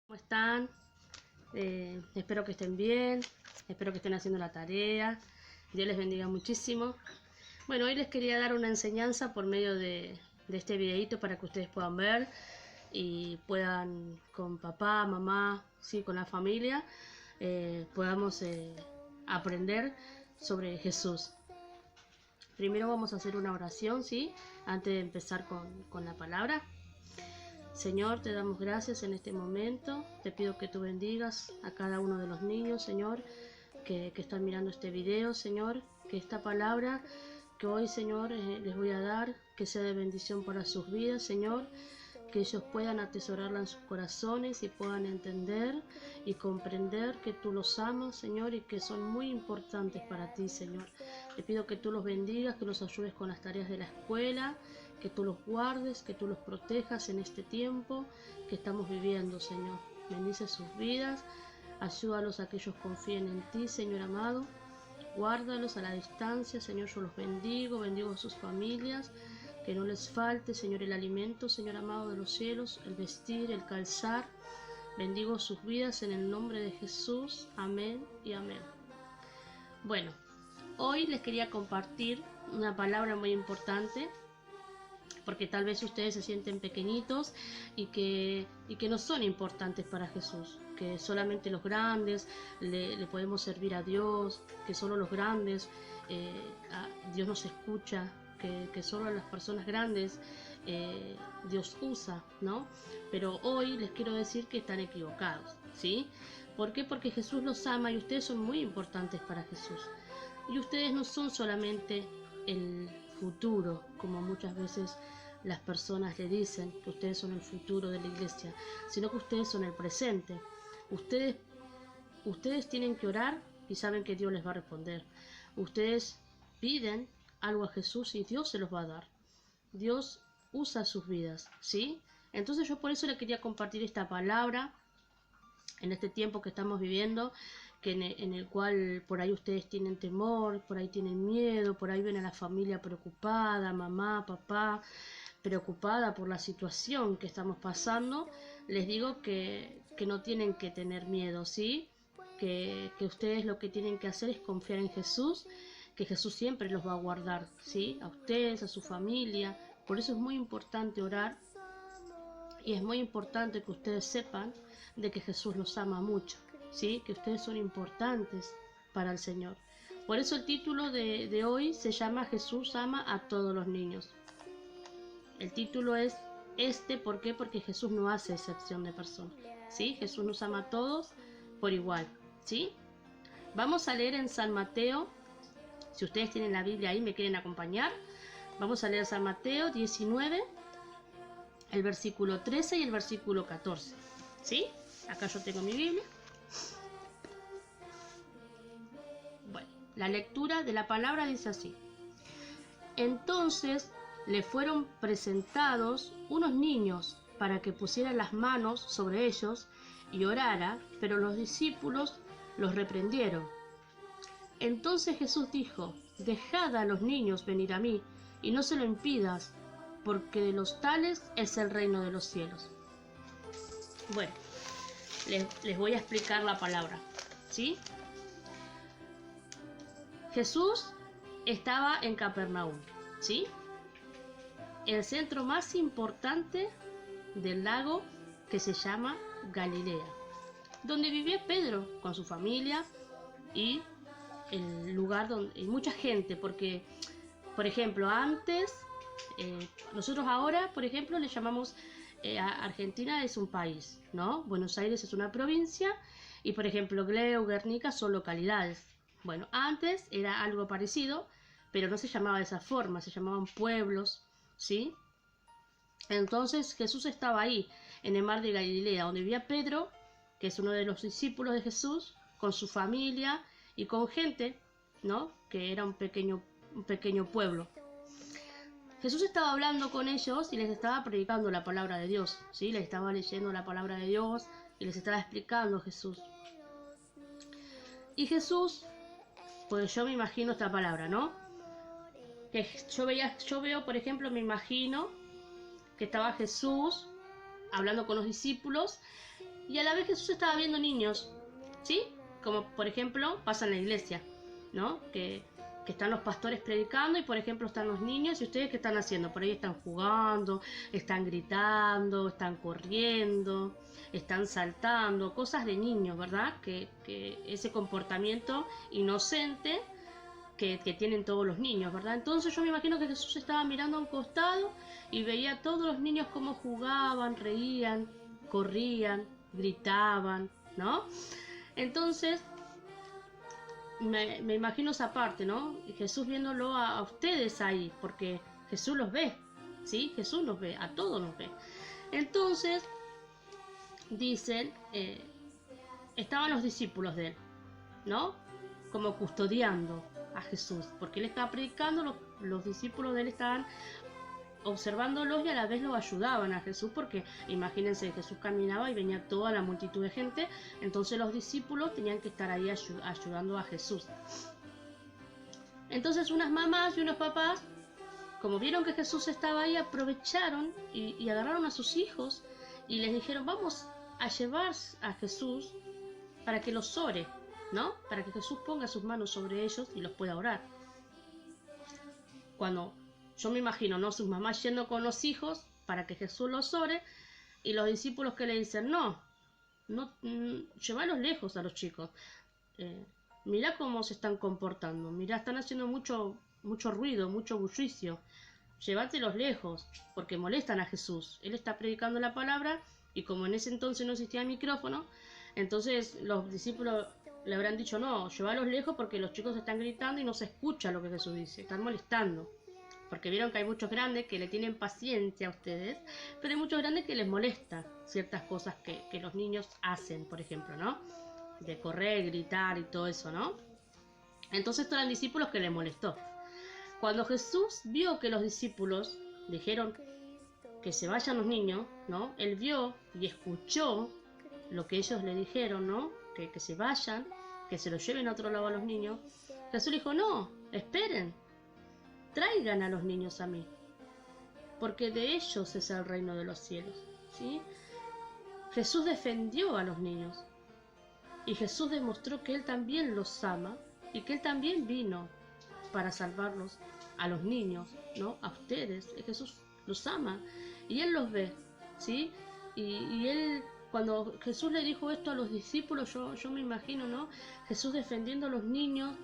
¿Cómo están? Espero que estén bien, espero que estén haciendo la tarea. Dios les bendiga muchísimo. Bueno, hoy les quería dar una enseñanza por medio de este videito para que ustedes puedan ver y puedan con papá, mamá, sí, con la familia, podamos aprender sobre Jesús. Primero vamos a hacer una oración, ¿sí? Antes de empezar con la palabra. Señor, te damos gracias en este momento. Te pido que tú bendigas a cada uno de los niños, Señor, que están mirando este video, Señor. Que esta palabra que hoy, Señor, les voy a dar, que sea de bendición para sus vidas, Señor. Que ellos puedan atesorarla en sus corazones y puedan entender y comprender que tú los amas, Señor, y que son muy importantes para ti, Señor. Te pido que tú los bendigas, que los ayudes con las tareas de la escuela, que tú los guardes, que tú los protejas en este tiempo que estamos viviendo, Señor. Bendice sus vidas, ayúdalos a que ellos confíen en ti, Señor amado. Guárdalos a la distancia, Señor, yo los bendigo a sus familias. Que no les falte, Señor, el alimento, Señor amado de los cielos, el vestir, el calzar. Bendigo sus vidas en el nombre de Jesús. Amén y amén. Bueno, hoy les quería compartir una palabra muy importante, porque tal vez ustedes se sienten pequeñitos y que no son importantes para Jesús, que solamente los grandes le podemos servir a Dios, que solo los grandes Dios nos escucha, que solo las personas grandes Dios usa, ¿no? Pero hoy les quiero decir que están equivocados, ¿sí? ¿Por qué? Porque Jesús los ama y ustedes son muy importantes para Jesús. Y ustedes no son solamente el futuro, como muchas veces las personas le dicen, que ustedes son el futuro de la iglesia, sino que ustedes son el presente. Ustedes tienen que orar y saben que Dios les va a responder. Ustedes piden algo a Jesús y Dios se los va a dar. Dios usa sus vidas, ¿sí? Entonces yo por eso le quería compartir esta palabra en este tiempo que estamos viviendo, en el cual por ahí ustedes tienen temor, por ahí tienen miedo, por ahí ven a la familia preocupada, mamá, papá, preocupada por la situación que estamos pasando. Les digo que no tienen que tener miedo, ¿sí? Que ustedes lo que tienen que hacer es confiar en Jesús, que Jesús siempre los va a guardar, ¿sí? A ustedes, a su familia. Por eso es muy importante orar y es muy importante que ustedes sepan de que Jesús los ama mucho, ¿sí? Que ustedes son importantes para el Señor. Por eso el título de hoy se llama Jesús ama a todos los niños. El título es ¿por qué? Porque Jesús no hace excepción de personas, ¿sí? Jesús nos ama a todos por igual, ¿sí? Vamos a leer en San Mateo. Si ustedes tienen la Biblia ahí, me quieren acompañar. Vamos a leer San Mateo 19, el versículo 13 y el versículo 14, ¿sí? Acá yo tengo mi Biblia. Bueno, la lectura de la palabra dice así. Entonces le fueron presentados unos niños para que pusieran las manos sobre ellos y orara, pero los discípulos los reprendieron. Entonces Jesús dijo, dejad a los niños venir a mí, y no se lo impidas, porque de los tales es el reino de los cielos. Bueno, les voy a explicar la palabra, ¿sí? Jesús estaba en Capernaum, ¿sí? El centro más importante del lago que se llama Galilea, donde vivía Pedro con su familia y el lugar donde hay mucha gente, porque, por ejemplo, antes, nosotros ahora, por ejemplo, le llamamos Argentina es un país, ¿no? Buenos Aires es una provincia y, por ejemplo, Gleu, Guernica son localidades. Bueno, antes era algo parecido, pero no se llamaba de esa forma, se llamaban pueblos, ¿sí? Entonces Jesús estaba ahí, en el mar de Galilea, donde vivía Pedro, que es uno de los discípulos de Jesús, con su familia y con gente, ¿no? Que era un pequeño pueblo. Jesús estaba hablando con ellos y les estaba predicando la palabra de Dios, ¿sí? Les estaba leyendo la palabra de Dios y les estaba explicando Jesús. Y Jesús, pues yo me imagino esta palabra, ¿no? Que yo veo, por ejemplo, me imagino que estaba Jesús hablando con los discípulos y a la vez Jesús estaba viendo niños, ¿sí? Como por ejemplo pasa en la iglesia, ¿no? Que están los pastores predicando y por ejemplo están los niños y ustedes ¿qué están haciendo? Por ahí están jugando, están gritando, están corriendo, están saltando, cosas de niños, ¿verdad? Que ese comportamiento inocente que tienen todos los niños, ¿verdad? Entonces yo me imagino que Jesús estaba mirando a un costado y veía a todos los niños cómo jugaban, reían, corrían, gritaban, ¿no? Entonces me imagino esa parte, ¿no? Y Jesús viéndolo a ustedes ahí, porque Jesús los ve, ¿sí? Jesús los ve, a todos los ve. Entonces, dicen, estaban los discípulos de él, ¿no? Como custodiando a Jesús, porque él estaba predicando, los discípulos de él estaban observándolos y a la vez lo ayudaban a Jesús, porque imagínense, Jesús caminaba y venía toda la multitud de gente, entonces los discípulos tenían que estar ahí ayudando a Jesús. Entonces unas mamás y unos papás, como vieron que Jesús estaba ahí, aprovecharon y agarraron a sus hijos y les dijeron, vamos a llevar a Jesús para que los ore, ¿no? Para que Jesús ponga sus manos sobre ellos y los pueda orar. Cuando yo me imagino, ¿no? Sus mamás yendo con los hijos para que Jesús los ore y los discípulos que le dicen, no, llévalos lejos a los chicos. Mirá cómo se están comportando, mirá, están haciendo mucho ruido, mucho bullicio. Llévatelos lejos, porque molestan a Jesús. Él está predicando la palabra y como en ese entonces no existía el micrófono, entonces los discípulos le habrán dicho, no, llévalos lejos porque los chicos están gritando y no se escucha lo que Jesús dice, están molestando. Porque vieron que hay muchos grandes que le tienen paciencia a ustedes, pero hay muchos grandes que les molesta ciertas cosas que los niños hacen, por ejemplo, ¿no? De correr, gritar y todo eso, ¿no? Entonces estos eran discípulos que les molestó. Cuando Jesús vio que los discípulos dijeron que se vayan los niños, ¿no? Él vio y escuchó lo que ellos le dijeron, ¿no? Que se vayan, que se los lleven a otro lado a los niños. Jesús dijo, no, esperen. Traigan a los niños a mí, porque de ellos es el reino de los cielos, ¿sí? Jesús defendió a los niños y Jesús demostró que Él también los ama y que Él también vino para salvarlos a los niños, ¿no? A ustedes. Jesús los ama y Él los ve, ¿sí? Y Él, cuando Jesús le dijo esto a los discípulos, yo me imagino, ¿no? Jesús defendiendo a los niños,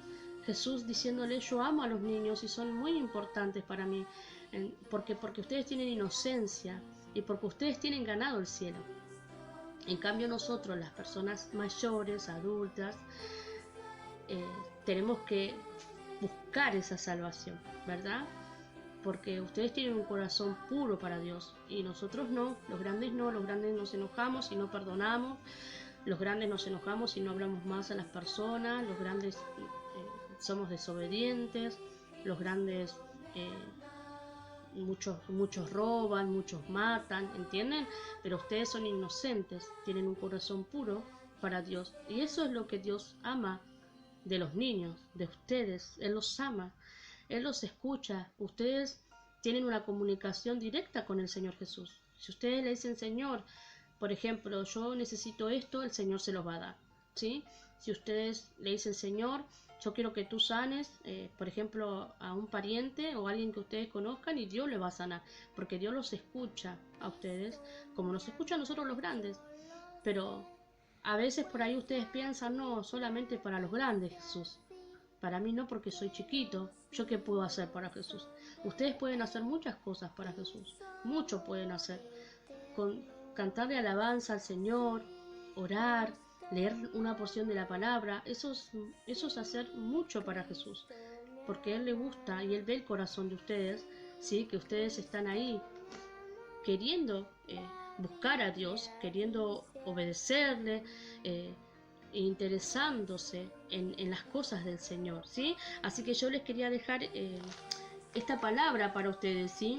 Jesús diciéndole, yo amo a los niños y son muy importantes para mí, porque ustedes tienen inocencia y porque ustedes tienen ganado el cielo. En cambio nosotros, las personas mayores, adultas, tenemos que buscar esa salvación, ¿verdad? Porque ustedes tienen un corazón puro para Dios y nosotros no, los grandes nos enojamos y no perdonamos, los grandes nos enojamos y no hablamos más a las personas, los grandes somos desobedientes, los grandes muchos roban, muchos matan, ¿entienden? Pero ustedes son inocentes, tienen un corazón puro para Dios y eso es lo que Dios ama de los niños, de ustedes. Él los ama, Él los escucha. Ustedes tienen una comunicación directa con el Señor Jesús. Si ustedes le dicen, Señor, por ejemplo, yo necesito esto, el Señor se los va a dar, ¿sí? Si ustedes le dicen, Señor, yo quiero que tú sanes, por ejemplo, a un pariente o a alguien que ustedes conozcan y Dios le va a sanar, porque Dios los escucha a ustedes, como nos escucha a nosotros los grandes. Pero a veces por ahí ustedes piensan, no, solamente para los grandes Jesús. Para mí no, porque soy chiquito. ¿Yo qué puedo hacer para Jesús? Ustedes pueden hacer muchas cosas para Jesús. Mucho pueden hacer. Cantarle alabanza al Señor, orar, leer una porción de la palabra. Eso es hacer mucho para Jesús. Porque Él le gusta y Él ve el corazón de ustedes, ¿sí? Que ustedes están ahí queriendo buscar a Dios, queriendo obedecerle, interesándose en las cosas del Señor, ¿sí? Así que yo les quería dejar esta palabra para ustedes, ¿sí?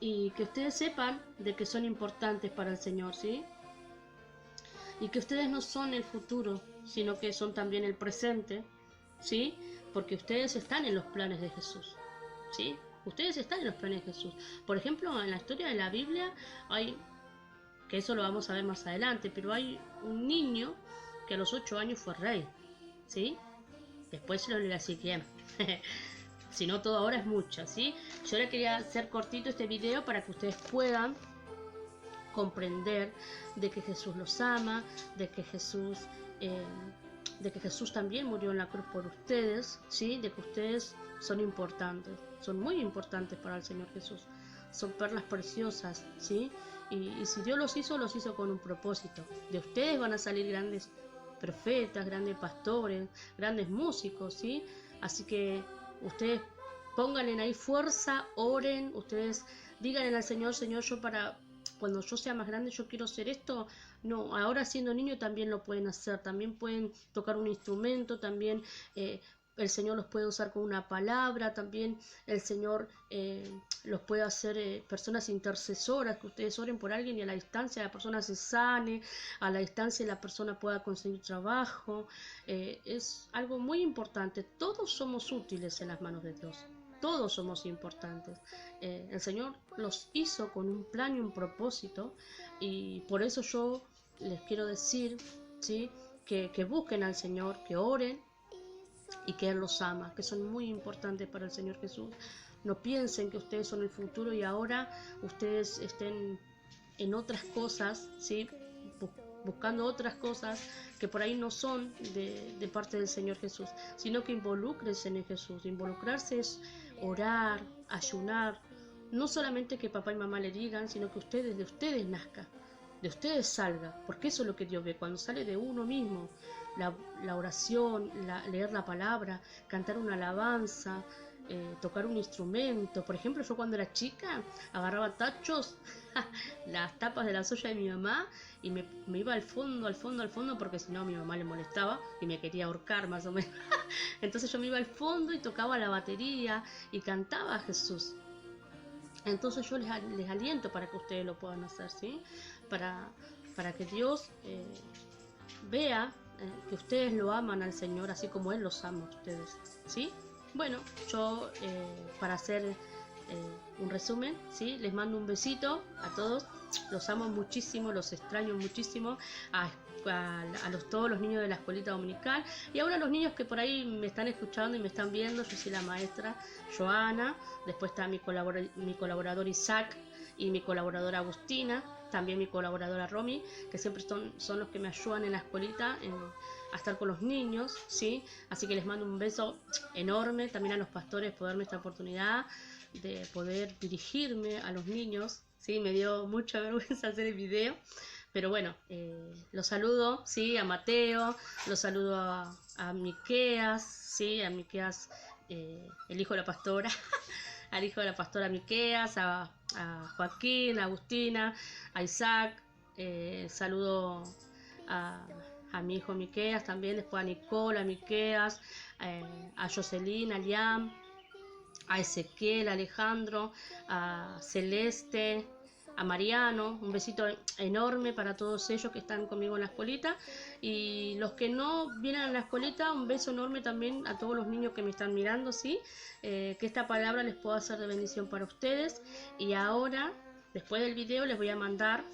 Y que ustedes sepan de que son importantes para el Señor, ¿sí? Y que ustedes no son el futuro, sino que son también el presente, ¿sí? Porque ustedes están en los planes de Jesús, ¿sí? Ustedes están en los planes de Jesús. Por ejemplo, en la historia de la Biblia hay que eso lo vamos a ver más adelante, pero hay un niño que a los 8 años fue rey, ¿sí? Después se lo leo así que si no todo ahora es mucho, ¿sí? Yo le quería hacer cortito este video para que ustedes puedan comprender de que Jesús los ama, de que Jesús también murió en la cruz por ustedes, ¿sí? De que ustedes son importantes, son muy importantes para el Señor Jesús, son perlas preciosas, ¿sí? Y si Dios los hizo con un propósito. De ustedes van a salir grandes profetas, grandes pastores, grandes músicos, ¿sí? Así que ustedes pónganle ahí fuerza, oren, ustedes díganle al Señor, Señor, yo para cuando yo sea más grande yo quiero hacer esto. No, ahora siendo niño también lo pueden hacer, también pueden tocar un instrumento, también el Señor los puede usar con una palabra, también el Señor los puede hacer personas intercesoras, que ustedes oren por alguien y a la distancia la persona se sane, a la distancia la persona pueda conseguir trabajo. Es algo muy importante, todos somos útiles en las manos de Dios. Todos somos importantes. El Señor los hizo con un plan y un propósito, y por eso yo les quiero decir, ¿sí? que busquen al Señor, que oren y que Él los ama, que son muy importantes para el Señor Jesús. No piensen que ustedes son el futuro y ahora ustedes estén en otras cosas, ¿sí? Buscando otras cosas que por ahí no son de parte del Señor Jesús, sino que involúcrense en Jesús. Involucrarse es orar, ayunar, no solamente que papá y mamá le digan, sino que de ustedes nazca, de ustedes salga, porque eso es lo que Dios ve, cuando sale de uno mismo, la oración, leer la palabra, cantar una alabanza, tocar un instrumento. Por ejemplo, yo cuando era chica agarraba tachos, las tapas de la olla de mi mamá, y me iba al fondo, porque si no mi mamá le molestaba y me quería ahorcar más o menos. Entonces yo me iba al fondo y tocaba la batería y cantaba a Jesús. Entonces yo les aliento para que ustedes lo puedan hacer, ¿sí? Para que Dios vea que ustedes lo aman al Señor así como Él los ama a ustedes, ¿sí? Bueno, yo para hacer un resumen, ¿sí? Les mando un besito a todos, los amo muchísimo, los extraño muchísimo, a todos los niños de la escuelita dominical, y ahora los niños que por ahí me están escuchando y me están viendo. Yo soy la maestra Joana, después está mi colaborador Isaac y mi colaboradora Agustina, también mi colaboradora Romy, que siempre son los que me ayudan en la escuelita a estar con los niños, ¿sí? Así que les mando un beso enorme, también a los pastores por darme esta oportunidad de poder dirigirme a los niños, ¿sí? Me dio mucha vergüenza hacer el video, pero bueno, los saludo, ¿sí? A Mateo, los saludo a Miqueas, ¿sí? A Miqueas, el hijo de la pastora, al hijo de la pastora Miqueas, a Joaquín, a Agustina, a Isaac, saludo a mi hijo Miqueas también, después a Nicola, a Miqueas, a Jocelyn, a Liam, a Ezequiel, a Alejandro, a Celeste, a Mariano. Un besito enorme para todos ellos que están conmigo en la escuelita, y los que no vienen a la escuelita, un beso enorme también a todos los niños que me están mirando, ¿sí? Que esta palabra les pueda ser de bendición para ustedes. Y ahora, después del video, les voy a mandar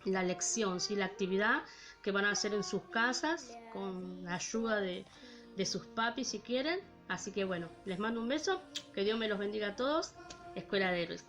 la lección, ¿sí? La actividad que van a hacer en sus casas con la ayuda de sus papis si quieren. Así que bueno, les mando un beso, que Dios me los bendiga a todos. Escuela de Héroes.